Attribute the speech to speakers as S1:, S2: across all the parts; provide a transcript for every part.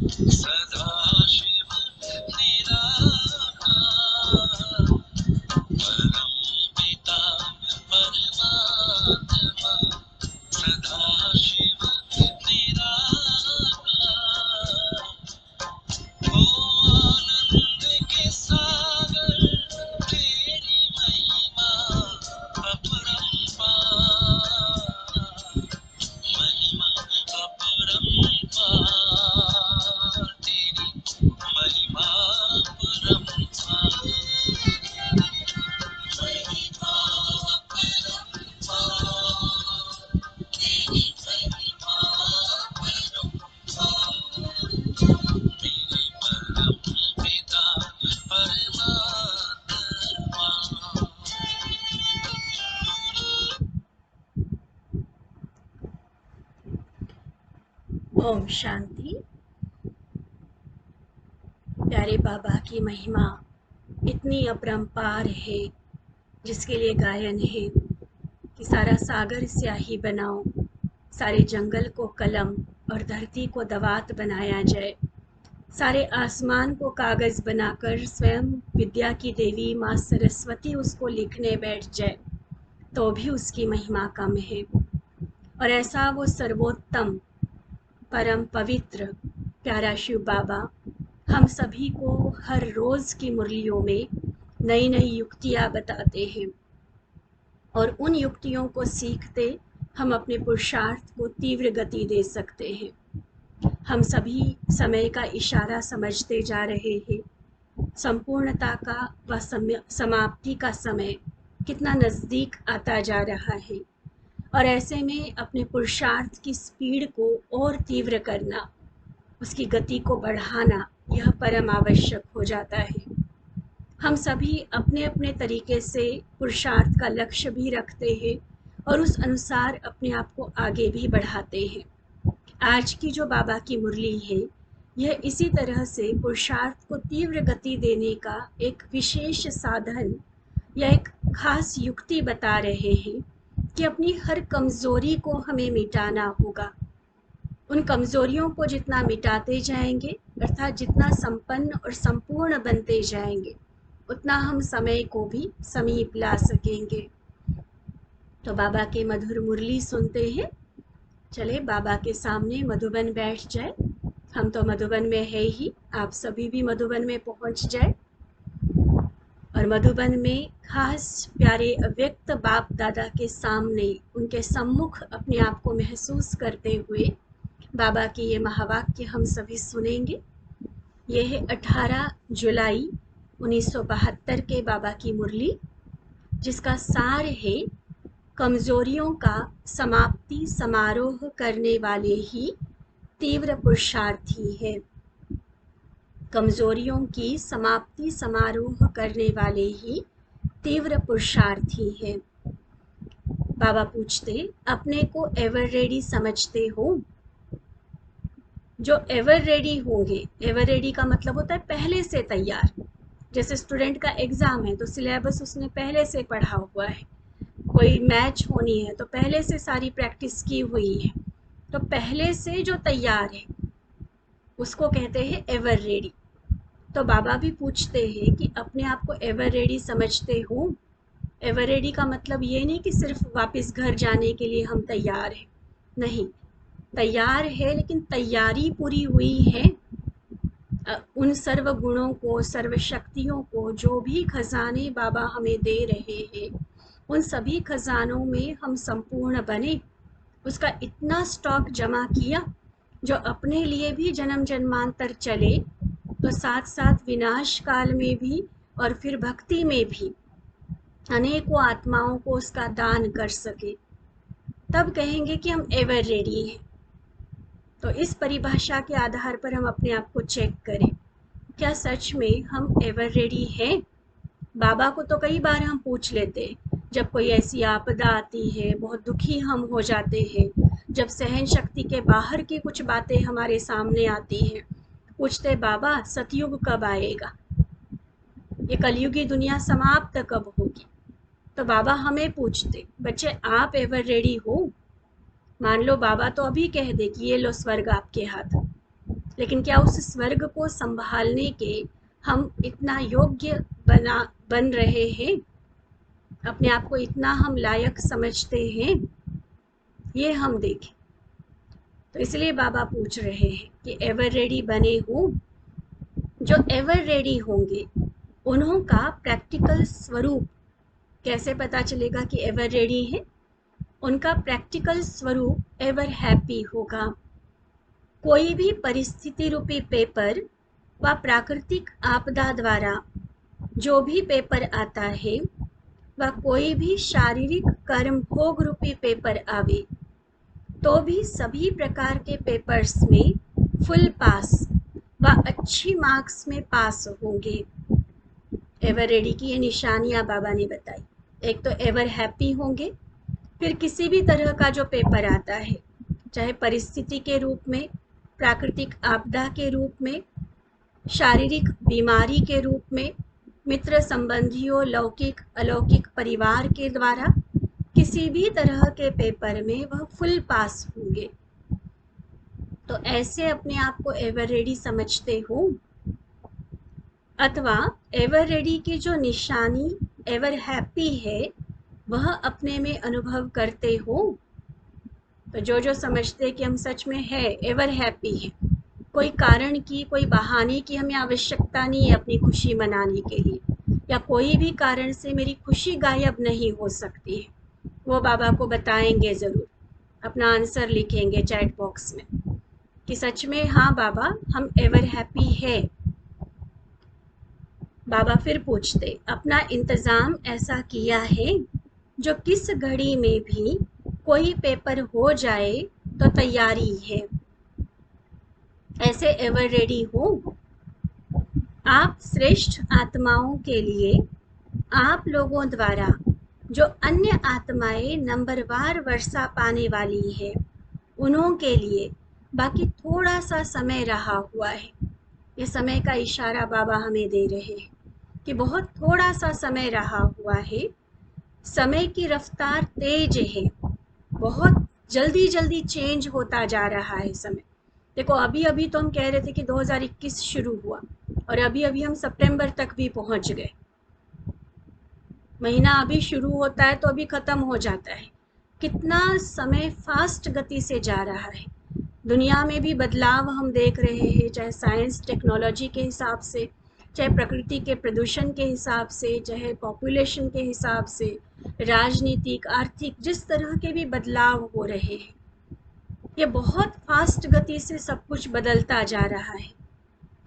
S1: सदाशिव निराकार परम पिता परमात्मा सदाशिव निराकार ओ आनंद के सागर तेरी महिमा अपरंपार महिमा अपरंपार तेरी महिमा अपरंपार महिमा अपरंपार तेरी महिमा अपरंपार मेरे परम पिता परमात्मा।
S2: ओम शांति। प्यारे बाबा की महिमा इतनी अपरंपार है जिसके लिए गायन है कि सारा सागर स्याही बनाओ, सारे जंगल को कलम और धरती को दवात बनाया जाए, सारे आसमान को कागज बनाकर स्वयं विद्या की देवी माँ सरस्वती उसको लिखने बैठ जाए तो भी उसकी महिमा कम है। और ऐसा वो सर्वोत्तम परम पवित्र प्यारा शिव बाबा हम सभी को हर रोज की मुरलियों में नई नई युक्तियाँ बताते हैं और उन युक्तियों को सीखते हम अपने पुरुषार्थ को तीव्र गति दे सकते हैं। हम सभी समय का इशारा समझते जा रहे हैं। संपूर्णता का व समाप्ति का समय कितना नज़दीक आता जा रहा है और ऐसे में अपने पुरुषार्थ की स्पीड को और तीव्र करना, उसकी गति को बढ़ाना, यह परम आवश्यक हो जाता है। हम सभी अपने अपने तरीके से पुरुषार्थ का लक्ष्य भी रखते हैं और उस अनुसार अपने आप को आगे भी बढ़ाते हैं। आज की जो बाबा की मुरली है, यह इसी तरह से पुरुषार्थ को तीव्र गति देने का एक विशेष साधन या एक खास युक्ति बता रहे हैं कि अपनी हर कमज़ोरी को हमें मिटाना होगा। उन कमज़ोरियों को जितना मिटाते जाएंगे, अर्थात जितना संपन्न और संपूर्ण बनते जाएंगे, उतना हम समय को भी समीप ला सकेंगे। तो बाबा के मधुर मुरली सुनते हैं। चले बाबा के सामने मधुबन बैठ जाए। हम तो मधुबन में है ही, आप सभी भी मधुबन में पहुंच जाए और मधुबन में खास प्यारे अव्यक्त बाप दादा के सामने उनके सम्मुख अपने आप को महसूस करते हुए बाबा की ये महावाक्य हम सभी सुनेंगे। ये है 18 जुलाई 1972 के बाबा की मुरली, जिसका सार है कमजोरियों का समाप्ति समारोह करने वाले ही तीव्र पुरुषार्थी है। कमजोरियों की समाप्ति समारोह करने वाले ही तीव्र पुरुषार्थी है। बाबा पूछते, अपने को एवर रेडी समझते हो? जो एवर रेडी होंगे, एवर रेडी का मतलब होता है पहले से तैयार। जैसे स्टूडेंट का एग्जाम है तो सिलेबस उसने पहले से पढ़ा हुआ है, कोई मैच होनी है तो पहले से सारी प्रैक्टिस की हुई है, तो पहले से जो तैयार है उसको कहते हैं एवर रेडी। तो बाबा भी पूछते हैं कि अपने आप को एवर रेडी समझते हो? एवर रेडी का मतलब ये नहीं कि सिर्फ वापस घर जाने के लिए हम तैयार हैं, नहीं, तैयार है लेकिन तैयारी पूरी हुई है। उन सर्व गुणों को, सर्व शक्तियों को, जो भी खजाने बाबा हमें दे रहे हैं, उन सभी खजानों में हम संपूर्ण बने, उसका इतना स्टॉक जमा किया जो अपने लिए भी जन्म जन्मांतर चले, तो साथ साथ विनाश काल में भी और फिर भक्ति में भी अनेकों आत्माओं को उसका दान कर सके, तब कहेंगे कि हम एवर रेडी हैं। तो इस परिभाषा के आधार पर हम अपने आप को चेक करें, क्या सच में हम एवर रेडी हैं? बाबा को तो कई बार हम पूछ लेते हैं, जब कोई ऐसी आपदा आती है, बहुत दुखी हम हो जाते हैं, जब सहन शक्ति के बाहर की कुछ बातें हमारे सामने आती हैं, पूछते बाबा सतयुग कब आएगा, ये कलयुगी दुनिया समाप्त कब होगी? तो बाबा हमें पूछते, बच्चे आप एवर रेडी हो? मान लो बाबा तो अभी कह दे कि ये लो स्वर्ग आपके हाथ, लेकिन क्या उस स्वर्ग को संभालने के हम इतना योग्य बन रहे हैं? अपने आप को इतना हम लायक समझते हैं? ये हम देखें। तो इसलिए बाबा पूछ रहे हैं कि एवर रेडी बने हो। जो एवर रेडी होंगे उन्हों का प्रैक्टिकल स्वरूप कैसे पता चलेगा कि एवर रेडी है? उनका प्रैक्टिकल स्वरूप एवर हैप्पी होगा। कोई भी परिस्थिति रूपी पेपर व प्राकृतिक आपदा द्वारा जो भी पेपर आता है व कोई भी शारीरिक कर्म भोग रूपी पेपर आवे तो भी सभी प्रकार के पेपर्स में फुल पास व अच्छी मार्क्स में पास होंगे। एवर रेडी की ये निशानियां बाबा ने बताई। एक तो एवर हैप्पी होंगे, फिर किसी भी तरह का जो पेपर आता है, चाहे परिस्थिति के रूप में, प्राकृतिक आपदा के रूप में, शारीरिक बीमारी के रूप में, मित्र संबंधियों, लौकिक अलौकिक परिवार के द्वारा किसी भी तरह के पेपर में वह फुल पास होंगे। तो ऐसे अपने आप को एवर रेडी समझते हो? अथवा एवर रेडी की जो निशानी एवर हैप्पी है वह अपने में अनुभव करते हो? तो जो समझते कि हम सच में है एवर हैप्पी है, कोई कारण की, कोई बहाने की हमें आवश्यकता नहीं है अपनी खुशी मनाने के लिए, या कोई भी कारण से मेरी खुशी गायब नहीं हो सकती है, वो बाबा को बताएंगे ज़रूर। अपना आंसर लिखेंगे चैट बॉक्स में कि सच में हाँ बाबा हम एवर हैप्पी है। बाबा फिर पूछते, अपना इंतज़ाम ऐसा किया है जो किस घड़ी में भी कोई पेपर हो जाए तो तैयारी है? ऐसे एवर रेडी हो? आप श्रेष्ठ आत्माओं के लिए आप लोगों द्वारा जो अन्य आत्माएं नंबरवार वर्षा पाने वाली है उन्हों के लिए बाकी थोड़ा सा समय रहा हुआ है। ये समय का इशारा बाबा हमें दे रहे हैं कि बहुत थोड़ा सा समय रहा हुआ है। समय की रफ्तार तेज है, बहुत जल्दी जल्दी चेंज होता जा रहा है समय। देखो अभी अभी तो हम कह रहे थे कि 2021 शुरू हुआ और अभी अभी हम सितंबर तक भी पहुंच गए। महीना अभी शुरू होता है तो अभी ख़त्म हो जाता है। कितना समय फास्ट गति से जा रहा है। दुनिया में भी बदलाव हम देख रहे हैं, चाहे साइंस टेक्नोलॉजी के हिसाब से, चाहे प्रकृति के प्रदूषण के हिसाब से, चाहे पॉपुलेशन के हिसाब से, राजनीतिक, आर्थिक, जिस तरह के भी बदलाव हो रहे हैं, ये बहुत फास्ट गति से सब कुछ बदलता जा रहा है।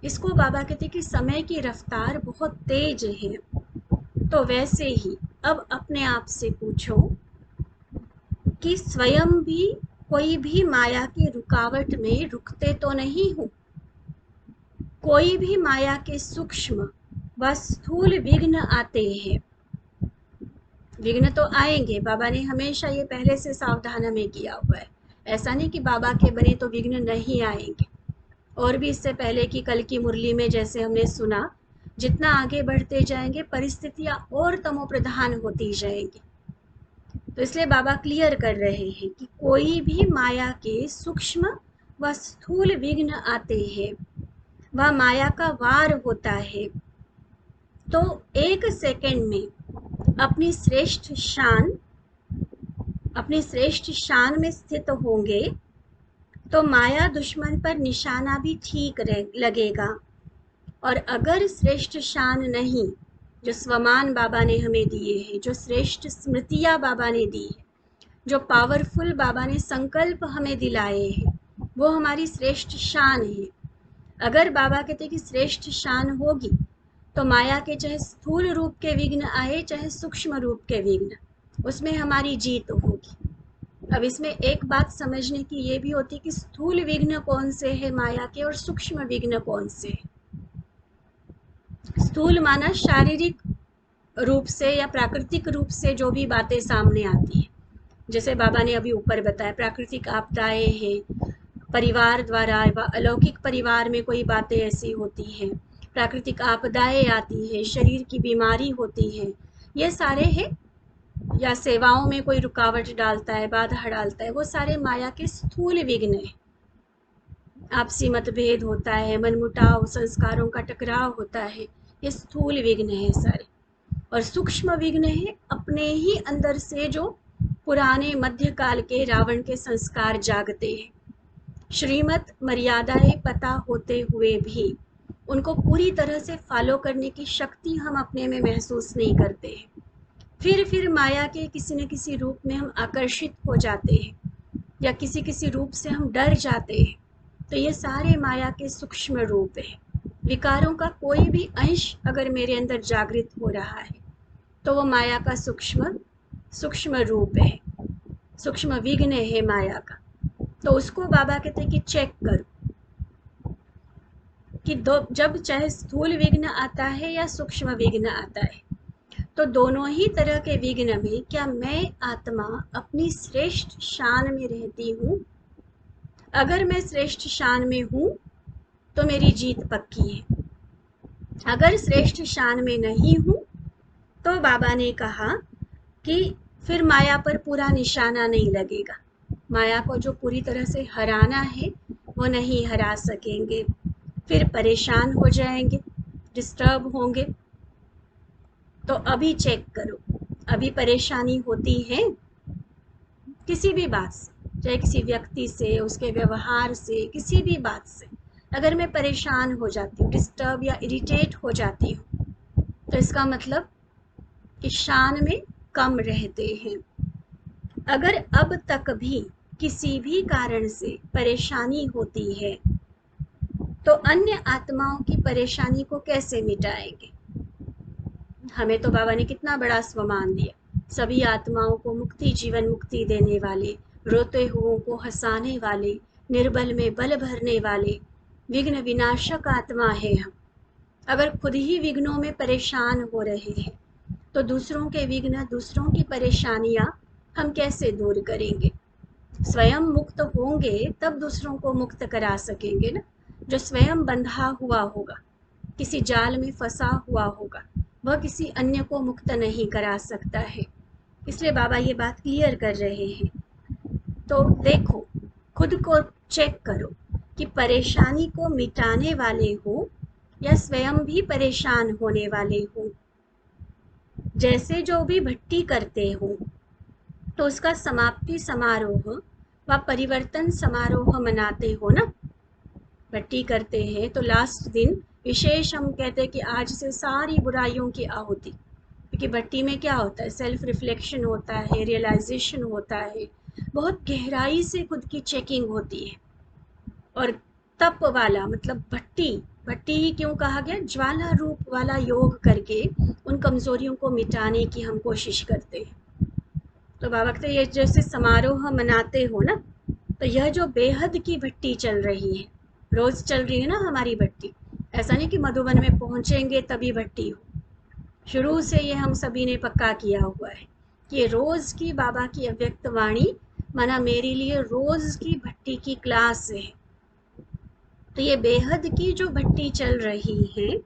S2: इसको बाबा कहते हैं कि समय की रफ्तार बहुत तेज है। तो वैसे ही अब अपने आप से पूछो कि स्वयं भी कोई भी माया की रुकावट में रुकते तो नहीं हूँ? कोई भी माया के सूक्ष्म व स्थूल विघ्न आते हैं। विघ्न तो आएंगे, बाबा ने हमेशा ये पहले से सावधान हमें किया हुआ है। ऐसा नहीं कि बाबा के बने तो विघ्न नहीं आएंगे। और भी इससे पहले कि कल की मुरली में जैसे हमने सुना, जितना आगे बढ़ते जाएंगे परिस्थितियां और तमोप्रधान होती जाएंगी। तो इसलिए बाबा क्लियर कर रहे हैं कि कोई भी माया के सूक्ष्म व स्थूल विघ्न आते हैं, वह माया का वार होता है। तो एक सेकंड में अपनी श्रेष्ठ शान में स्थित होंगे तो माया दुश्मन पर निशाना भी ठीक लगेगा। और अगर श्रेष्ठ शान नहीं, जो स्वमान बाबा ने हमें दिए हैं, जो श्रेष्ठ स्मृतियाँ बाबा ने दी है, जो पावरफुल बाबा ने संकल्प हमें दिलाए हैं, वो हमारी श्रेष्ठ शान है। अगर बाबा कहते कि श्रेष्ठ शान होगी तो माया के चाहे स्थूल रूप के विघ्न आए, चाहे सूक्ष्म रूप के विघ्न, उसमें हमारी जीत होगी। अब इसमें एक बात समझने की ये भी होती कि स्थूल विघ्न कौन से है माया के और सूक्ष्म विघ्न कौन से है। स्थूल माना शारीरिक रूप से या प्राकृतिक रूप से जो भी बातें सामने आती है, जैसे बाबा ने अभी ऊपर बताया प्राकृतिक आपदाएं हैं, परिवार द्वारा व अलौकिक परिवार में कोई बातें ऐसी होती हैं, प्राकृतिक आपदाएं आती है, शरीर की बीमारी होती है, ये सारे हैं, या सेवाओं में कोई रुकावट डालता है, बाधा डालता है, वो सारे माया के स्थूल विघ्न हैं। आपसी मतभेद होता है, मनमुटाव, संस्कारों का टकराव होता है। ये स्थूल विघ्न है सारे। और सूक्ष्म विघ्न है अपने ही अंदर से जो पुराने मध्यकाल के रावण के संस्कार जागते हैं। श्रीमत मर्यादाएं पता होते हुए भी उनको पूरी तरह से फॉलो करने की शक्ति हम अपने में महसूस नहीं करते हैं। फिर माया के किसी न किसी रूप में हम आकर्षित हो जाते हैं या किसी किसी रूप से हम डर जाते हैं। तो ये सारे माया के सूक्ष्म रूप हैं। विकारों का कोई भी अंश अगर मेरे अंदर जागृत हो रहा है तो वो माया का सूक्ष्म रूप है, सूक्ष्म विघ्न है माया का। तो उसको बाबा कहते हैं कि चेक करो कि जब चाहे स्थूल विघ्न आता है या सूक्ष्म विघ्न आता है, तो दोनों ही तरह के विघ्न में क्या मैं आत्मा अपनी श्रेष्ठ शान में रहती हूँ? अगर मैं श्रेष्ठ शान में हूँ तो मेरी जीत पक्की है। अगर श्रेष्ठ शान में नहीं हूँ तो बाबा ने कहा कि फिर माया पर पूरा निशाना नहीं लगेगा। माया को जो पूरी तरह से हराना है वो नहीं हरा सकेंगे, फिर परेशान हो जाएंगे, डिस्टर्ब होंगे। तो अभी चेक करो, अभी परेशानी होती है किसी भी बात से, चाहे किसी व्यक्ति से, उसके व्यवहार से, किसी भी बात से अगर मैं परेशान हो जाती हूँ, डिस्टर्ब या इरिटेट हो जाती हूँ, तो इसका मतलब कि शान में कम रहते हैं। अगर अब तक भी किसी भी कारण से परेशानी होती है तो अन्य आत्माओं की परेशानी को कैसे मिटाएंगे? हमें तो बाबा ने कितना बड़ा स्वमान दिया, सभी आत्माओं को मुक्ति, जीवन मुक्ति देने वाले, रोते हुओं को हंसाने वाले, निर्बल में बल भरने वाले, विघ्न विनाशक आत्मा है हम। अगर खुद ही विघ्नों में परेशान हो रहे हैं तो दूसरों के विघ्न, दूसरों की परेशानियां हम कैसे दूर करेंगे? स्वयं मुक्त होंगे तब दूसरों को मुक्त करा सकेंगे ना। जो स्वयं बंधा हुआ होगा, किसी जाल में फंसा हुआ होगा, वह किसी अन्य को मुक्त नहीं करा सकता है। इसलिए बाबा ये बात क्लियर कर रहे हैं। तो देखो, खुद को चेक करो कि परेशानी को मिटाने वाले हो या स्वयं भी परेशान होने वाले हो। जैसे जो भी भट्टी करते हो तो उसका समाप्ति समारोह व परिवर्तन समारोह मनाते हो ना। भट्टी करते हैं तो लास्ट दिन विशेष हम कहते हैं कि आज से सारी बुराइयों की आहुति, क्योंकि भट्टी में क्या होता है, सेल्फ रिफ्लेक्शन होता है, रियलाइजेशन होता है, बहुत गहराई से खुद की चेकिंग होती है। और तप वाला मतलब भट्टी ही क्यों कहा गया, ज्वाला रूप वाला योग करके उन कमजोरियों को मिटाने की हम कोशिश करते हैं। तो बाबा कहते ये जैसे समारोह मनाते हो ना, तो यह जो बेहद की भट्टी चल रही है, रोज चल रही है ना हमारी भट्टी, ऐसा नहीं कि मधुबन में पहुंचेंगे तभी भट्टी हो। शुरू से ये हम सभी ने पक्का किया हुआ है कि ये रोज की बाबा की अव्यक्त वाणी माना मेरे लिए रोज की भट्टी की क्लास है। तो ये बेहद की जो भट्टी चल रही है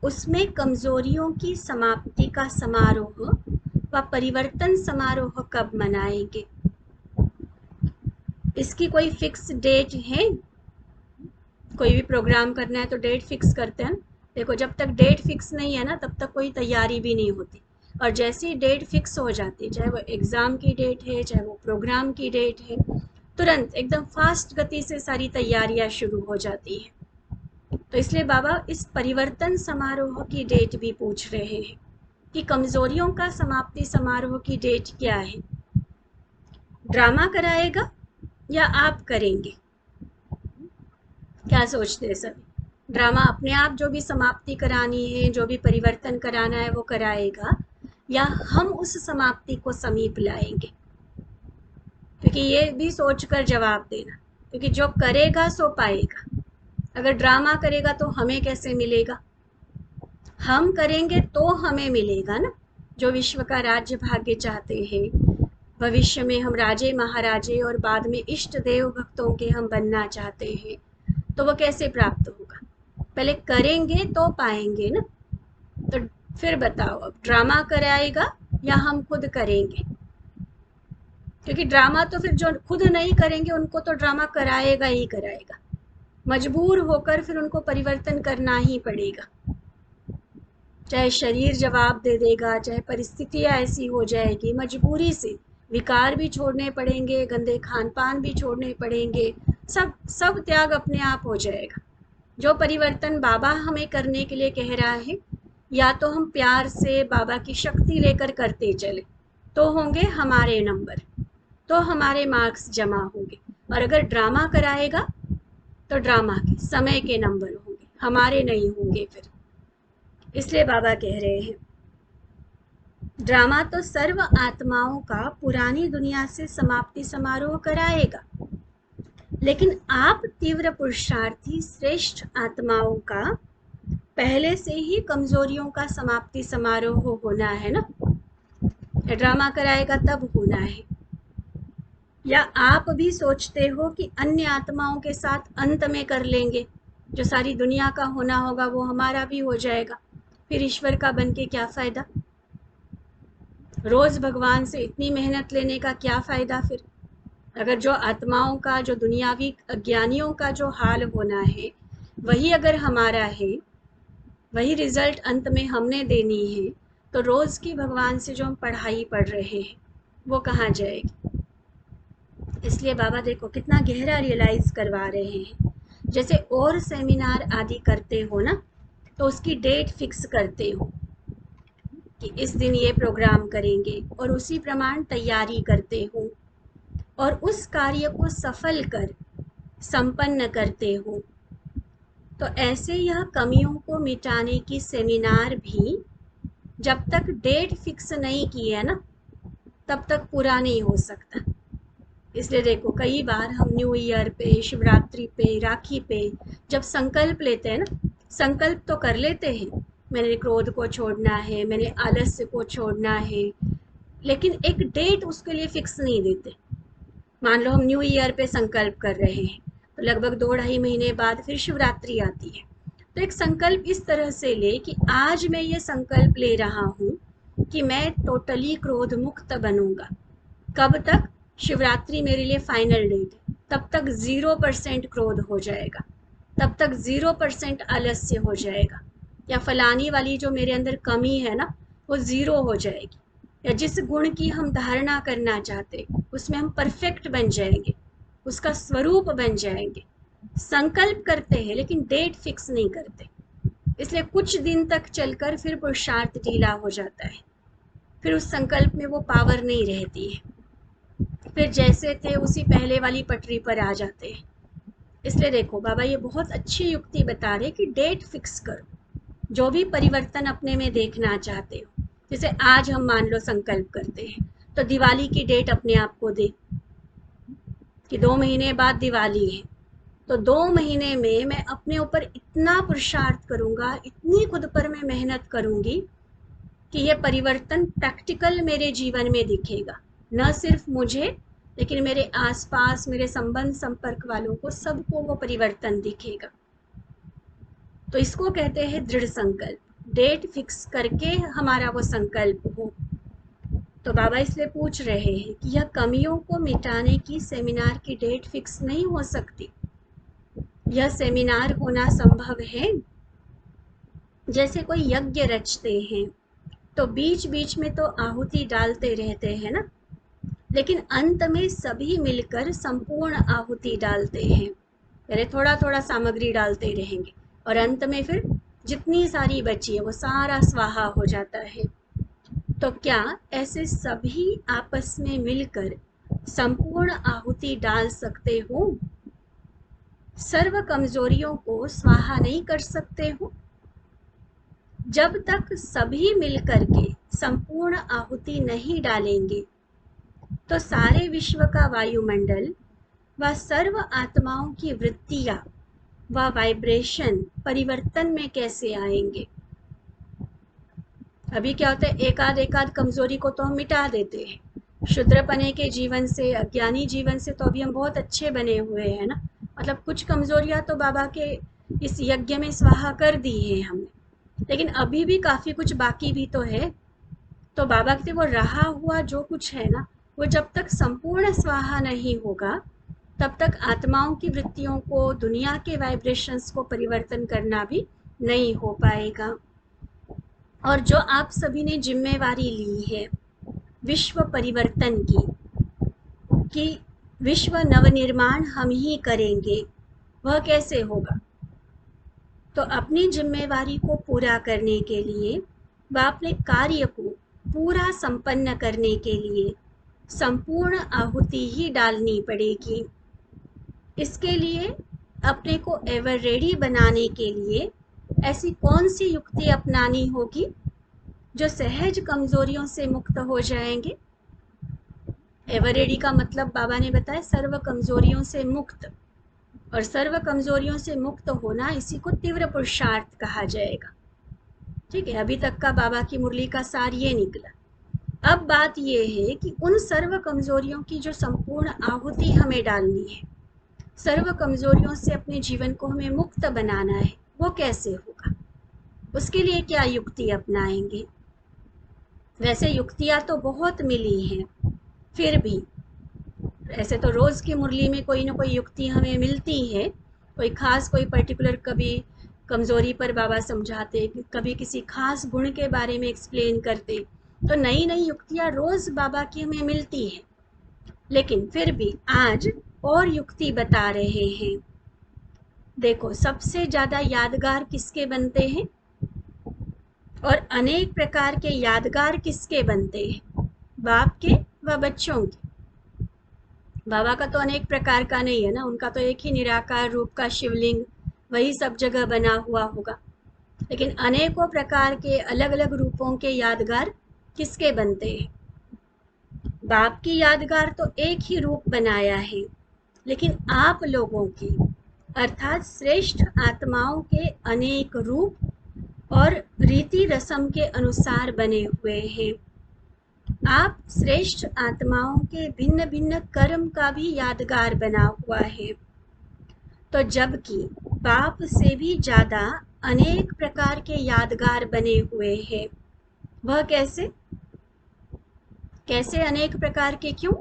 S2: उसमें कमजोरियों की समाप्ति का समारोह व परिवर्तन समारोह कब मनाएंगे? इसकी कोई फिक्स डेट है? कोई भी प्रोग्राम करना है तो डेट फिक्स करते हैं। देखो, जब तक डेट फिक्स नहीं है ना तब तक कोई तैयारी भी नहीं होती। और जैसी डेट फिक्स हो जाती, चाहे वो एग्ज़ाम की डेट है, चाहे वो प्रोग्राम की डेट है, तुरंत एकदम फास्ट गति से सारी तैयारियां शुरू हो जाती हैं। तो इसलिए बाबा इस परिवर्तन समारोह की डेट भी पूछ रहे हैं कि कमजोरियों का समाप्ति समारोह की डेट क्या है? ड्रामा कराएगा या आप करेंगे? क्या सोचते हैं सभी? ड्रामा अपने आप जो भी समाप्ति करानी है, जो भी परिवर्तन कराना है वो कराएगा, या हम उस समाप्ति को समीप लाएंगे? क्योंकि ये भी सोचकर जवाब देना, क्योंकि जो करेगा सो पाएगा। अगर ड्रामा करेगा तो हमें कैसे मिलेगा? हम करेंगे तो हमें मिलेगा ना। जो विश्व का राज्य भाग्य चाहते हैं, भविष्य में हम राजे महाराजे और बाद में इष्ट देव भक्तों के हम बनना चाहते हैं, तो वो कैसे प्राप्त होगा? पहले करेंगे तो पाएंगे ना। तो फिर बताओ, अब ड्रामा कराएगा या हम खुद करेंगे? क्योंकि ड्रामा तो फिर जो खुद नहीं करेंगे उनको तो ड्रामा कराएगा ही कराएगा। मजबूर होकर फिर उनको परिवर्तन करना ही पड़ेगा। चाहे शरीर जवाब दे देगा, चाहे परिस्थितियाँ ऐसी हो जाएगी, मजबूरी से विकार भी छोड़ने पड़ेंगे, गंदे खान पान भी छोड़ने पड़ेंगे, सब सब त्याग अपने आप हो जाएगा। जो परिवर्तन बाबा हमें करने के लिए कह रहा है, या तो हम प्यार से बाबा की शक्ति लेकर करते चले तो होंगे हमारे नंबर, तो हमारे मार्क्स जमा होंगे। और अगर ड्रामा कराएगा तो ड्रामा के समय के नंबर होंगे, हमारे नहीं होंगे फिर। इसलिए बाबा कह रहे हैं, ड्रामा तो सर्व आत्माओं का पुरानी दुनिया से समाप्ति समारोह कराएगा, लेकिन आप तीव्र पुरुषार्थी श्रेष्ठ आत्माओं का पहले से ही कमजोरियों का समाप्ति समारोह होना है ना। ड्रामा कराएगा तब होना है। या आप भी सोचते हो कि अन्य आत्माओं के साथ अंत में कर लेंगे, जो सारी दुनिया का होना होगा वो हमारा भी हो जाएगा, फिर ईश्वर का बन के क्या फ़ायदा। रोज़ भगवान से इतनी मेहनत लेने का क्या फ़ायदा फिर, अगर जो आत्माओं का, जो दुनियावी अज्ञानियों का जो हाल होना है वही अगर हमारा है, वही रिजल्ट अंत में हमने देनी है, तो रोज़ की भगवान से जो हम पढ़ाई पढ़ रहे हैं वो कहाँ जाएगी। इसलिए बाबा देखो कितना गहरा रियलाइज़ करवा रहे हैं। जैसे और सेमिनार आदि करते हो ना, तो उसकी डेट फिक्स करते हो कि इस दिन ये प्रोग्राम करेंगे और उसी प्रमाण तैयारी करते हो और उस कार्य को सफल कर संपन्न करते हो। तो ऐसे यह कमियों को मिटाने की सेमिनार भी जब तक डेट फिक्स नहीं की है ना, तब तक पूरा नहीं हो सकता। इसलिए देखो कई बार हम न्यू ईयर पे, शिवरात्रि पे, राखी पे जब संकल्प लेते हैं ना, संकल्प तो कर लेते हैं, मैंने क्रोध को छोड़ना है, मैंने आलस्य को छोड़ना है, लेकिन एक डेट उसके लिए फिक्स नहीं देते। मान लो हम न्यू ईयर पे संकल्प कर रहे हैं, तो लगभग 2-2.5 महीने बाद फिर शिवरात्रि आती है, तो एक संकल्प इस तरह से ले कि आज मैं ये संकल्प ले रहा हूँ कि मैं टोटली क्रोध मुक्त बनूंगा। कब तक? शिवरात्रि मेरे लिए फाइनल डेट है, तब तक 0% क्रोध हो जाएगा, तब तक 0% आलस्य हो जाएगा, या फलानी वाली जो मेरे अंदर कमी है ना वो 0 हो जाएगी, या जिस गुण की हम धारणा करना चाहते उसमें हम परफेक्ट बन जाएंगे, उसका स्वरूप बन जाएंगे। संकल्प करते हैं लेकिन डेट फिक्स नहीं करते, इसलिए कुछ दिन तक चलकर फिर पुरुषार्थ ढीला हो जाता है, फिर उस संकल्प में वो पावर नहीं रहती है, फिर जैसे थे उसी पहले वाली पटरी पर आ जाते हैं। इसलिए देखो बाबा ये बहुत अच्छी युक्ति बता रहे कि डेट फिक्स करो, जो भी परिवर्तन अपने में देखना चाहते हो। जैसे आज हम मान लो संकल्प करते हैं, तो दिवाली की डेट अपने आप को दे कि 2 महीने बाद दिवाली है, तो 2 महीने में मैं अपने ऊपर इतना पुरुषार्थ करूँगा, इतनी खुद पर मैं मेहनत करूँगी कि ये परिवर्तन प्रैक्टिकल मेरे जीवन में दिखेगा, न सिर्फ मुझे लेकिन मेरे आसपास, मेरे संबंध संपर्क वालों को, सबको वो परिवर्तन दिखेगा। तो इसको कहते हैं दृढ़ संकल्प, डेट फिक्स करके हमारा वो संकल्प हो। तो बाबा इसलिए पूछ रहे हैं कि यह कमियों को मिटाने की सेमिनार की डेट फिक्स नहीं हो सकती। यह सेमिनार होना संभव है जैसे कोई यज्ञ रचते हैं, तो बीच बीच में तो आहुति डालते रहते हैं ना, लेकिन अंत में सभी मिलकर संपूर्ण आहुति डालते हैं। पहले थोड़ा थोड़ा सामग्री डालते रहेंगे और अंत में फिर जितनी सारी बची है वो सारा स्वाहा हो जाता है। तो क्या ऐसे सभी आपस में मिलकर संपूर्ण आहुति डाल सकते हो? सर्व कमजोरियों को स्वाहा नहीं कर सकते हो? जब तक सभी मिलकर के संपूर्ण आहुति नहीं डालेंगे तो सारे विश्व का वायुमंडल व सर्व आत्माओं की वृत्तियां व वाइब्रेशन परिवर्तन में कैसे आएंगे? अभी क्या होता है, एकाध कमजोरी को तो हम मिटा देते हैं। शुद्रपने के जीवन से, अज्ञानी जीवन से तो अभी हम बहुत अच्छे बने हुए हैं ना, मतलब कुछ कमजोरियां तो बाबा के इस यज्ञ में स्वाहा कर दी है हमने, लेकिन अभी भी काफ़ी कुछ बाकी भी तो है। तो बाबा कहते वो रहा हुआ जो कुछ है ना, वो जब तक संपूर्ण स्वाहा नहीं होगा तब तक आत्माओं की वृत्तियों को, दुनिया के वाइब्रेशंस को परिवर्तन करना भी नहीं हो पाएगा। और जो आप सभी ने जिम्मेवारी ली है विश्व परिवर्तन की, कि विश्व नवनिर्माण हम ही करेंगे, वह कैसे होगा? तो अपनी जिम्मेवारी को पूरा करने के लिए व अपने कार्य को पूरा संपन्न करने के लिए संपूर्ण आहुति ही डालनी पड़ेगी। इसके लिए अपने को एवर रेडी बनाने के लिए ऐसी कौन सी युक्ति अपनानी होगी जो सहज कमजोरियों से मुक्त हो जाएंगे। एवर रेडी का मतलब बाबा ने बताया सर्व कमजोरियों से मुक्त, और सर्व कमजोरियों से मुक्त होना, इसी को तीव्र पुरुषार्थ कहा जाएगा। ठीक है, अभी तक का बाबा की मुरली का सार ये निकला। अब बात ये है कि उन सर्व कमजोरियों की जो संपूर्ण आहुति हमें डालनी है, सर्व कमजोरियों से अपने जीवन को हमें मुक्त बनाना है, वो कैसे होगा? उसके लिए क्या युक्ति अपनाएंगे? वैसे युक्तियां तो बहुत मिली हैं, फिर भी ऐसे तो रोज की मुरली में कोई ना कोई युक्ति हमें मिलती है। कोई खास, कोई पर्टिकुलर, कभी कमजोरी पर बाबा समझाते, कभी किसी खास गुण के बारे में एक्सप्लेन करते, तो नई नई युक्तियां रोज बाबा की हमें मिलती है। लेकिन फिर भी आज और युक्ति बता रहे हैं। देखो, सबसे ज्यादा यादगार किसके बनते हैं और अनेक प्रकार के यादगार किसके बनते हैं? बाप के व बच्चों के। बाबा का तो अनेक प्रकार का नहीं है ना, उनका तो एक ही निराकार रूप का शिवलिंग वही सब जगह बना हुआ होगा। लेकिन अनेकों प्रकार के अलग अलग रूपों के यादगार किसके बनते हैं? बाप की यादगार तो एक ही रूप बनाया है, लेकिन आप लोगों की अर्थात श्रेष्ठ आत्माओं के अनेक रूप और रीति रस्म के अनुसार बने हुए हैं। आप श्रेष्ठ आत्माओं के भिन्न भिन्न कर्म का भी यादगार बना हुआ है। तो जबकि बाप से भी ज्यादा अनेक प्रकार के यादगार बने हुए हैं, वह कैसे कैसे अनेक प्रकार के? क्यों?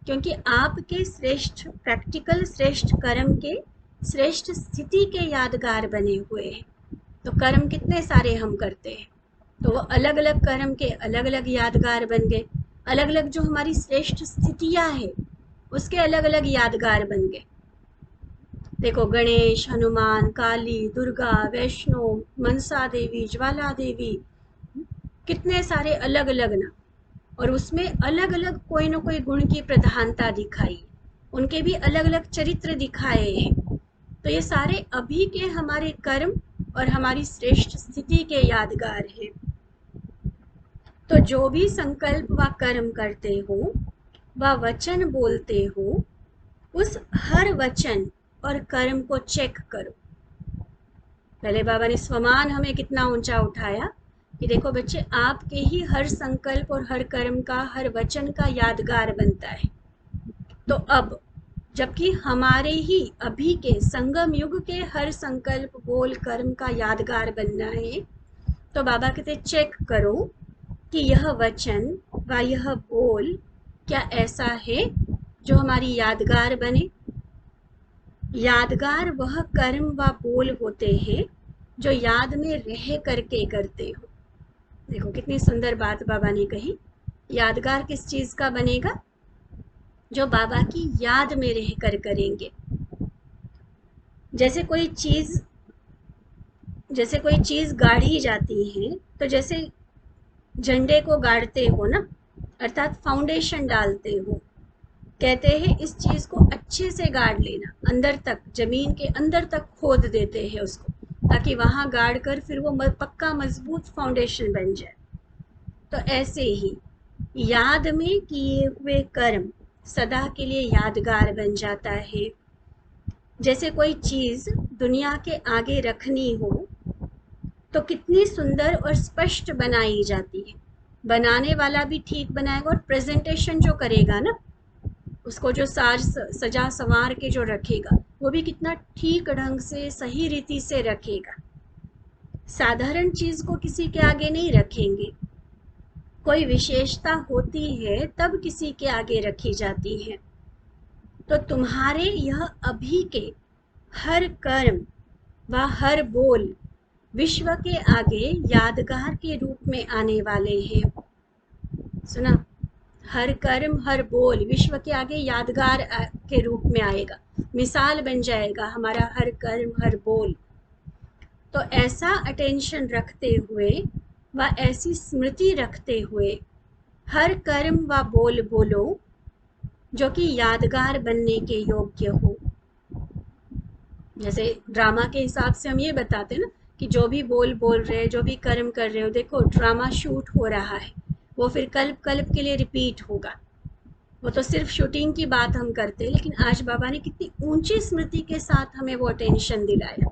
S2: क्योंकि आपके श्रेष्ठ प्रैक्टिकल श्रेष्ठ कर्म के श्रेष्ठ स्थिति के यादगार बने हुए हैं। तो कर्म कितने सारे हम करते हैं, तो वो अलग अलग कर्म के अलग अलग यादगार बन गए। अलग अलग जो हमारी श्रेष्ठ स्थितियां हैं उसके अलग अलग यादगार बन गए। देखो, गणेश, हनुमान, काली, दुर्गा, वैष्णो, मनसा देवी, ज्वाला देवी, कितने सारे अलग अलग ना, और उसमें अलग अलग कोई ना कोई गुण की प्रधानता दिखाई, उनके भी अलग अलग चरित्र दिखाए हैं। तो ये सारे अभी के हमारे कर्म और हमारी श्रेष्ठ स्थिति के यादगार हैं। तो जो भी संकल्प व कर्म करते हो व वचन बोलते हो, उस हर वचन और कर्म को चेक करो। पहले बाबा ने स्वमान हमें कितना ऊंचा उठाया कि देखो बच्चे, आपके ही हर संकल्प और हर कर्म का, हर वचन का यादगार बनता है। तो अब जबकि हमारे ही अभी के संगम युग के हर संकल्प, बोल, कर्म का यादगार बनना है, तो बाबा कहते चेक करो कि यह वचन व यह बोल क्या ऐसा है जो हमारी यादगार बने। यादगार वह कर्म व बोल होते हैं जो याद में रह करके करते हो। देखो कितनी सुंदर बात बाबा ने कही। यादगार किस चीज का बनेगा? जो बाबा की याद में रह कर करेंगे। जैसे कोई चीज गाढ़ी जाती है, तो जैसे झंडे को गाड़ते हो ना, अर्थात फाउंडेशन डालते हो, कहते हैं इस चीज को अच्छे से गाड़ लेना, अंदर तक, जमीन के अंदर तक खोद देते हैं उसको, ताकि वहां गाड़ कर फिर वो पक्का मजबूत फाउंडेशन बन जाए। तो ऐसे ही याद में किए हुए कर्म सदा के लिए यादगार बन जाता है। जैसे कोई चीज दुनिया के आगे रखनी हो तो कितनी सुंदर और स्पष्ट बनाई जाती है। बनाने वाला भी ठीक बनाएगा और प्रेजेंटेशन जो करेगा ना, उसको जो सजा संवार के जो रखेगा, वो भी कितना ठीक ढंग से, सही रीति से रखेगा। साधारण चीज को किसी के आगे नहीं रखेंगे, कोई विशेषता होती है तब किसी के आगे रखी जाती है। तो तुम्हारे यह अभी के हर कर्म व हर बोल विश्व के आगे यादगार के रूप में आने वाले हैं। सुना? हर कर्म हर बोल विश्व के आगे यादगार के रूप में आएगा, मिसाल बन जाएगा हमारा हर कर्म हर बोल। तो ऐसा अटेंशन रखते हुए व ऐसी स्मृति रखते हुए हर कर्म व बोल बोलो जो कि यादगार बनने के योग्य हो। जैसे ड्रामा के हिसाब से हम ये बताते हैं ना कि जो भी बोल बोल रहे, जो भी कर्म कर रहे हो, देखो ड्रामा शूट हो रहा है, वो फिर कल्प कल्प के लिए रिपीट होगा। वो तो सिर्फ शूटिंग की बात हम करते हैं, लेकिन आज बाबा ने कितनी ऊंची स्मृति के साथ हमें वो अटेंशन दिलाया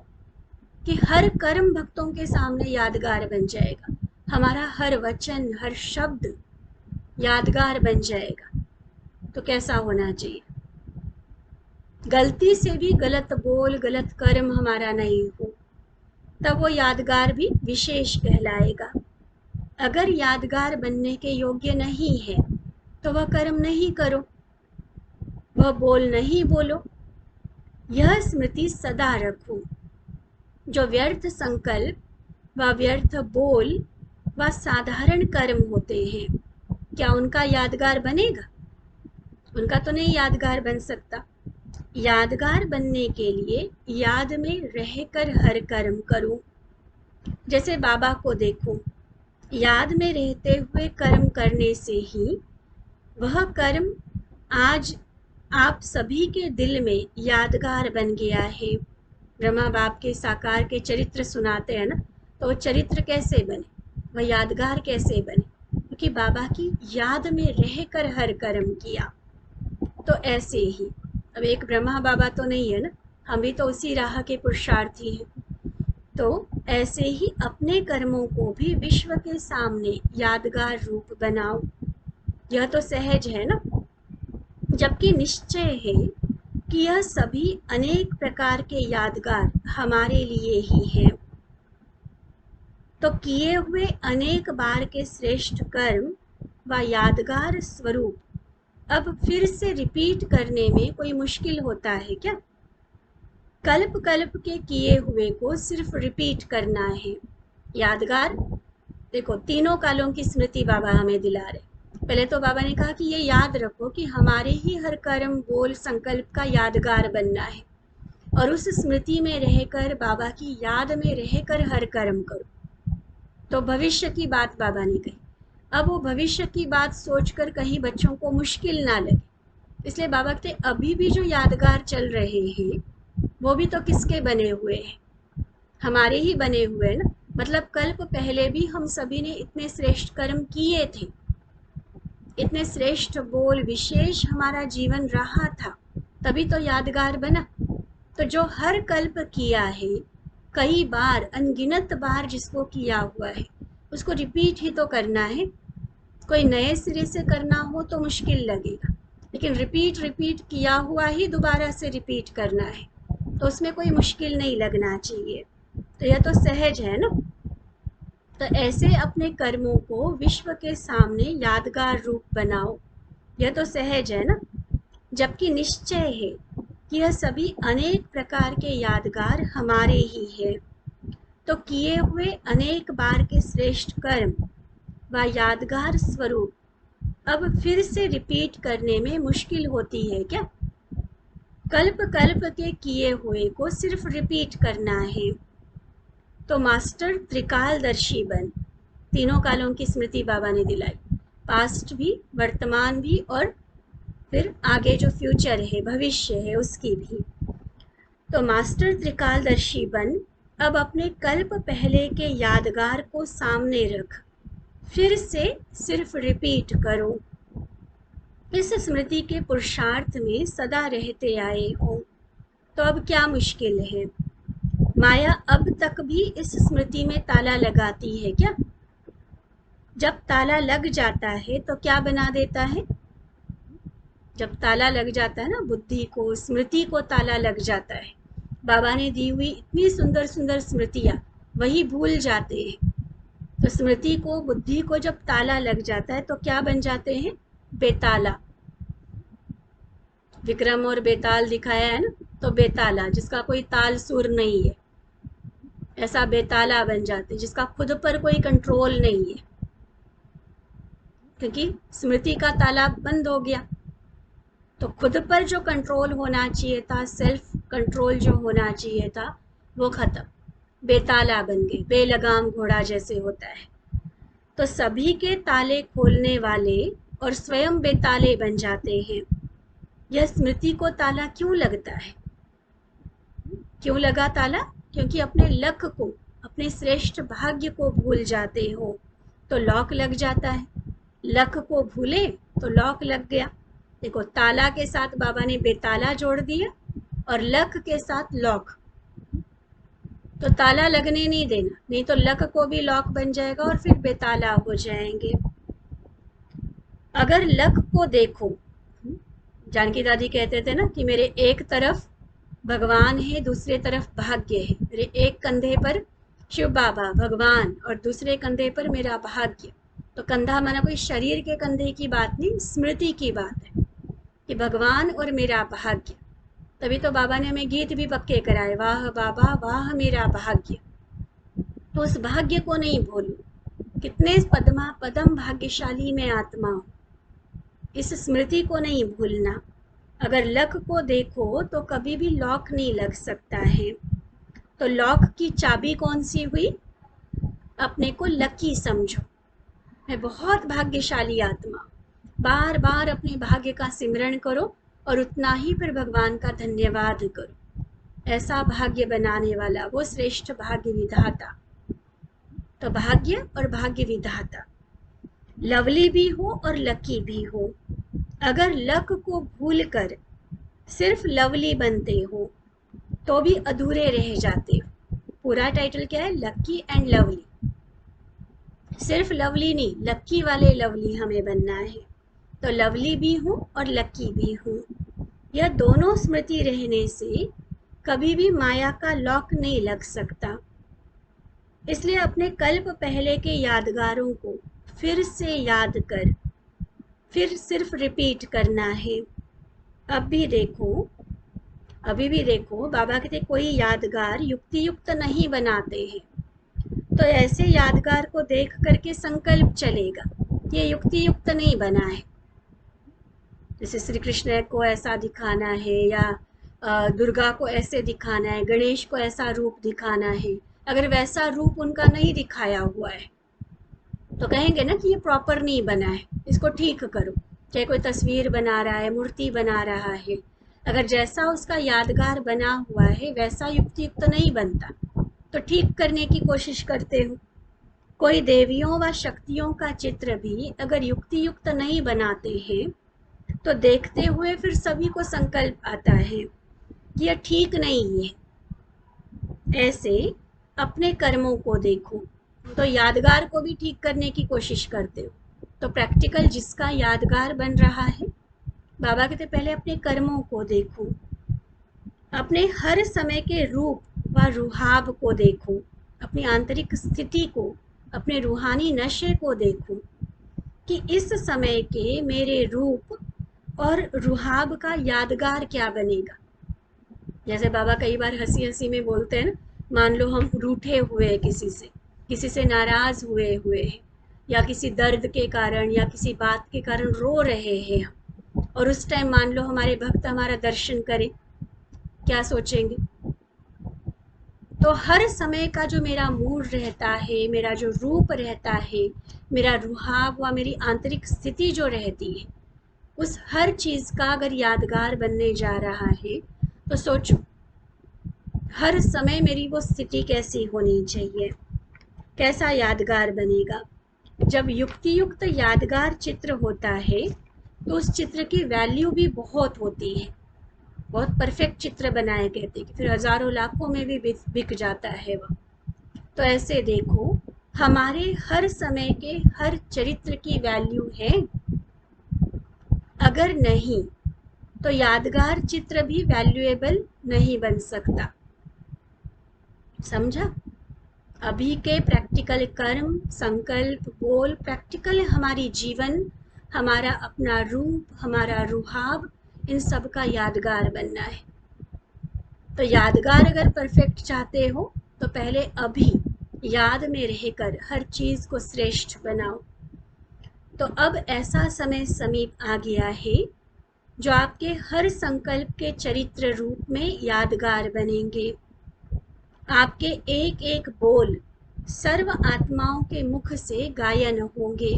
S2: कि हर कर्म भक्तों के सामने यादगार बन जाएगा, हमारा हर वचन हर शब्द यादगार बन जाएगा। तो कैसा होना चाहिए? गलती से भी गलत बोल गलत कर्म हमारा नहीं हो, तब वो यादगार भी विशेष कहलाएगा। अगर यादगार बनने के योग्य नहीं है तो वह कर्म नहीं करो, वह बोल नहीं बोलो। यह स्मृति सदा रखो। जो व्यर्थ संकल्प व व्यर्थ बोल व साधारण कर्म होते हैं, क्या उनका यादगार बनेगा? उनका तो नहीं यादगार बन सकता। यादगार बनने के लिए याद में रहकर हर कर्म करो। जैसे बाबा को देखो, याद में रहते हुए कर्म करने से ही वह कर्म आज आप सभी के दिल में यादगार बन गया है। ब्रह्मा बाप के साकार के चरित्र सुनाते हैं ना, तो वो चरित्र कैसे बने, वह यादगार कैसे बने? क्योंकि बाबा की याद में रहकर हर कर्म किया। तो ऐसे ही अब एक ब्रह्मा बाबा तो नहीं है ना, हम भी तो उसी राह के पुरुषार्थी हैं। तो ऐसे ही अपने कर्मों को भी विश्व के सामने यादगार रूप बनाओ। यह तो सहज है ना, जबकि निश्चय है कि यह सभी अनेक प्रकार के यादगार हमारे लिए ही हैं। तो किए हुए अनेक बार के श्रेष्ठ कर्म व यादगार स्वरूप अब फिर से रिपीट करने में कोई मुश्किल होता है क्या? कल्प कल्प के किए हुए को सिर्फ रिपीट करना है। यादगार देखो, तीनों कालों की स्मृति बाबा हमें दिला रहे। पहले तो बाबा ने कहा कि ये याद रखो कि हमारे ही हर कर्म बोल संकल्प का यादगार बनना है, और उस स्मृति में रहकर बाबा की याद में रहकर हर कर्म करो। तो भविष्य की बात बाबा ने कही। अब वो भविष्य की बात सोचकर कहीं बच्चों को मुश्किल ना लगे, इसलिए बाबा कहते अभी भी जो यादगार चल रहे हैं वो भी तो किसके बने हुए हैं? हमारे ही बने हुए ना। मतलब कल्प पहले भी हम सभी ने इतने श्रेष्ठ कर्म किए थे, इतने श्रेष्ठ बोल विशेष हमारा जीवन रहा था, तभी तो यादगार बना। तो जो हर कल्प किया है, कई बार अनगिनत बार जिसको किया हुआ है, उसको रिपीट ही तो करना है। कोई नए सिरे से करना हो तो मुश्किल लगेगा, लेकिन रिपीट रिपीट किया हुआ ही दोबारा से रिपीट करना है, तो उसमें कोई मुश्किल नहीं लगना चाहिए। तो यह तो सहज है ना। तो ऐसे अपने कर्मों को विश्व के सामने यादगार रूप बनाओ। यह तो सहज है ना, जबकि निश्चय है कि यह सभी अनेक प्रकार के यादगार हमारे ही है। तो किए हुए अनेक बार के श्रेष्ठ कर्म व यादगार स्वरूप अब फिर से रिपीट करने में मुश्किल होती है क्या? कल्प कल्प के किए हुए को सिर्फ रिपीट करना है। तो मास्टर त्रिकालदर्शी बन। तीनों कालों की स्मृति बाबा ने दिलाई, पास्ट भी, वर्तमान भी, और फिर आगे जो फ्यूचर है, भविष्य है, उसकी भी। तो मास्टर त्रिकालदर्शी बन, अब अपने कल्प पहले के यादगार को सामने रख, फिर से सिर्फ रिपीट करो। इस स्मृति के पुरुषार्थ में सदा रहते आए हो, तो अब क्या मुश्किल है? माया अब तक भी इस स्मृति में ताला लगाती है क्या? जब ताला लग जाता है तो क्या बना देता है? जब ताला लग जाता है ना, बुद्धि को, स्मृति को ताला लग जाता है, बाबा ने दी हुई इतनी सुंदर सुंदर स्मृतियां वही भूल जाते हैं। तो स्मृति को, बुद्धि को जब ताला लग जाता है तो क्या बन जाते हैं? बेताला। विक्रम और बेताल दिखाया है ना, तो बेताला जिसका कोई ताल सुर नहीं है, ऐसा बेताला बन जाते जिसका खुद पर कोई कंट्रोल नहीं है, क्योंकि स्मृति का ताला बंद हो गया। तो खुद पर जो कंट्रोल होना चाहिए था, सेल्फ कंट्रोल जो होना चाहिए था, वो खत्म, बेताला बन गए, बेलगाम घोड़ा जैसे होता है। तो सभी के ताले खोलने वाले और स्वयं बेताले बन जाते हैं। यह स्मृति को ताला क्यों लगता है? क्यों लगा ताला? क्योंकि अपने लक को, अपने श्रेष्ठ भाग्य को भूल जाते हो तो लॉक लग जाता है। लक को भूले तो लॉक लग गया। देखो, ताला के साथ बाबा ने बेताला जोड़ दिया और लक के साथ लॉक। तो ताला लगने नहीं देना, नहीं तो लक को भी लॉक बन जाएगा और फिर बेताला हो जाएंगे। अगर लक को देखो, जानकी दादी कहते थे ना कि मेरे एक तरफ भगवान है, दूसरे तरफ भाग्य है। मेरे एक कंधे पर शिव बाबा भगवान और दूसरे कंधे पर मेरा भाग्य। तो कंधा माना कोई शरीर के कंधे की बात नहीं, स्मृति की बात है कि भगवान और मेरा भाग्य। तभी तो बाबा ने हमें गीत भी पक्के कराए, वाह बाबा वाह मेरा भाग्य। तो उस भाग्य को नहीं भूलो। कितने पदम भाग्यशाली में आत्मा हो, इस स्मृति को नहीं भूलना। अगर लक को देखो तो कभी भी लॉक नहीं लग सकता है। तो लॉक की चाबी कौन सी हुई? अपने को लकी समझो, मैं बहुत भाग्यशाली आत्मा। बार बार अपने भाग्य का सिमरण करो और उतना ही फिर भगवान का धन्यवाद करो। ऐसा भाग्य बनाने वाला वो श्रेष्ठ भाग्य विधाता। तो भाग्य और भाग्य विधाता, लवली भी हो और लकी भी हो। अगर लक को भूलकर सिर्फ लवली बनते हो तो भी अधूरे रह जाते हो। पूरा टाइटल क्या है? Lucky and lovely. सिर्फ लवली नहीं, लकी वाले लवली हमें बनना है। तो लवली भी हूँ और लकी भी हूँ। यह दोनों स्मृति रहने से कभी भी माया का लॉक नहीं लग सकता। इसलिए अपने कल्प पहले के यादगारों को फिर से याद कर, फिर सिर्फ रिपीट करना है। अभी भी देखो, बाबा कहते कोई यादगार युक्ति युक्त नहीं बनाते हैं। तो ऐसे यादगार को देख करके संकल्प चलेगा, ये युक्ति युक्त नहीं बना है। जैसे श्री कृष्ण को ऐसा दिखाना है या दुर्गा को ऐसे दिखाना है, गणेश को ऐसा रूप दिखाना है। अगर वैसा रूप उनका नहीं दिखाया हुआ है तो कहेंगे ना कि ये प्रॉपर नहीं बना है, इसको ठीक करो। चाहे कोई तस्वीर बना रहा है, मूर्ति बना रहा है, अगर जैसा उसका यादगार बना हुआ है वैसा युक्ति युक्त नहीं बनता तो ठीक करने की कोशिश करते हो। कोई देवियों व शक्तियों का चित्र भी अगर युक्ति युक्त नहीं बनाते हैं तो देखते हुए फिर सभी को संकल्प आता है कि यह ठीक नहीं है। ऐसे अपने कर्मों को देखो, तो यादगार को भी ठीक करने की कोशिश करते हो। तो प्रैक्टिकल जिसका यादगार बन रहा है, बाबा कहते पहले अपने कर्मों को देखो, अपने हर समय के रूप व रुहाब को देखो, अपनी आंतरिक स्थिति को, अपने रूहानी नशे को देखो कि इस समय के मेरे रूप और रुहाब का यादगार क्या बनेगा। जैसे बाबा कई बार हंसी हंसी में बोलते हैं ना, मान लो हम रूठे हुए हैं किसी से नाराज हुए हैं या किसी दर्द के कारण या किसी बात के कारण रो रहे हैं, और उस टाइम मान लो हमारे भक्त हमारा दर्शन करें, क्या सोचेंगे? तो हर समय का जो मेरा मूड रहता है, मेरा जो रूप रहता है, मेरा रुहाब व मेरी आंतरिक स्थिति जो रहती है, उस हर चीज़ का अगर यादगार बनने जा रहा है तो सोचो हर समय मेरी वो स्थिति कैसी होनी चाहिए, कैसा यादगार बनेगा। जब युक्ति युक्त यादगार चित्र होता है तो उस चित्र की वैल्यू भी बहुत होती है। बहुत परफेक्ट चित्र बनाए कहते कि फिर हजारों लाखों में भी बिक जाता है वह। तो ऐसे देखो, हमारे हर समय के हर चरित्र की वैल्यू है। अगर नहीं तो यादगार चित्र भी वैल्यूएबल नहीं बन सकता। समझा? अभी के प्रैक्टिकल कर्म, संकल्प, गोल, प्रैक्टिकल हमारी जीवन, हमारा अपना रूप, हमारा रुहाब, इन सब का यादगार बनना है। तो यादगार अगर परफेक्ट चाहते हो तो पहले अभी याद में रहकर हर चीज़ को श्रेष्ठ बनाओ। तो अब ऐसा समय समीप आ गया है जो आपके हर संकल्प के चरित्र रूप में यादगार बनेंगे। आपके एक एक बोल सर्व आत्माओं के मुख से गायन होंगे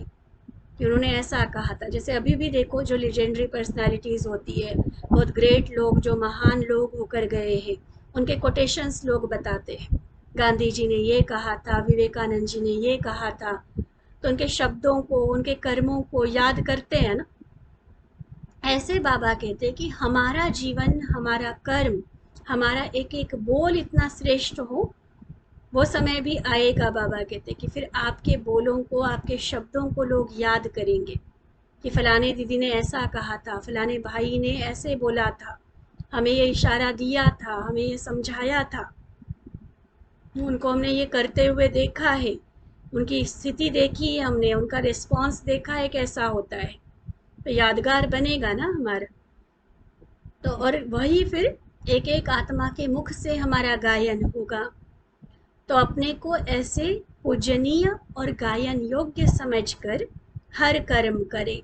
S2: कि उन्होंने ऐसा कहा था। जैसे अभी भी देखो जो लेजेंडरी पर्सनालिटीज़ होती है, बहुत ग्रेट लोग जो महान लोग होकर गए हैं, उनके कोटेशंस लोग बताते हैं। गांधी जी ने ये कहा था, विवेकानंद जी ने ये कहा था, तो उनके शब्दों को, उनके कर्मों को याद करते हैं ना। ऐसे बाबा कहते हैं कि हमारा जीवन, हमारा कर्म, हमारा एक एक बोल इतना श्रेष्ठ हो, वो समय भी आएगा। बाबा कहते कि फिर आपके बोलों को, आपके शब्दों को लोग याद करेंगे कि फलाने दीदी ने ऐसा कहा था, फलाने भाई ने ऐसे बोला था, हमें ये इशारा दिया था, हमें ये समझाया था, उनको हमने ये करते हुए देखा है, उनकी स्थिति देखी है हमने, उनका रिस्पॉन्स देखा है कैसा होता है। तो यादगार बनेगा ना हमारा। तो और वही फिर एक एक आत्मा के मुख से हमारा गायन होगा। तो अपने को ऐसे पूजनीय और गायन योग्य समझकर हर कर्म करे।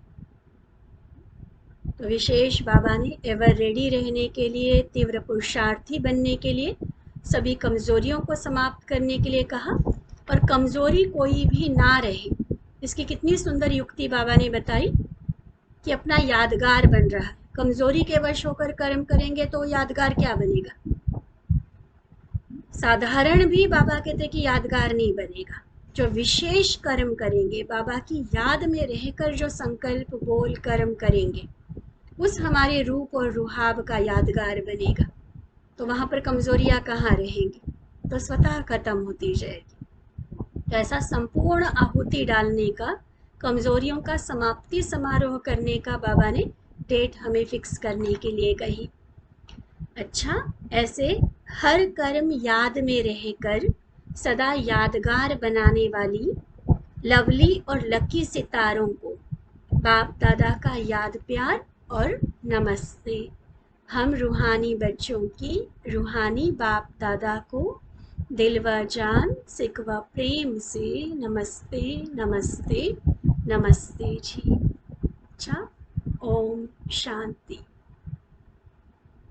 S2: तो विशेष बाबा ने एवर रेडी रहने के लिए, तीव्र पुरुषार्थी बनने के लिए, सभी कमजोरियों को समाप्त करने के लिए कहा, और कमजोरी कोई भी ना रहे। इसकी कितनी सुंदर युक्ति बाबा ने बताई कि अपना यादगार बन रहा है। कमजोरी के वश होकर कर्म करेंगे तो यादगार क्या बनेगा? साधारण भी बाबा कहते कि यादगार नहीं बनेगा। जो विशेष कर्म करेंगे, बाबा की याद में रहकर जो संकल्प बोल कर्म करेंगे, उस हमारे रूप और रुहाब का यादगार बनेगा। तो वहाँ पर कमजोरियाँ कहाँ रहेंगी? तो स्वतः खत्म होती जाएगी। तो ऐसा संपूर्ण आहुति डालने का, कमजोरियों का समाप्ति समारोह करने का बाबा ने डेट हमें फिक्स करने के लिए कही। अच्छा, ऐसे हर कर्म याद में रहकर सदा यादगार बनाने वाली लवली और लकी सितारों को बाप दादा का याद प्यार और नमस्ते। हम रूहानी बच्चों की रूहानी बाप दादा को दिल व जान, सिक व प्रेम से नमस्ते नमस्ते नमस्ते जी। अच्छा, ओम शांति।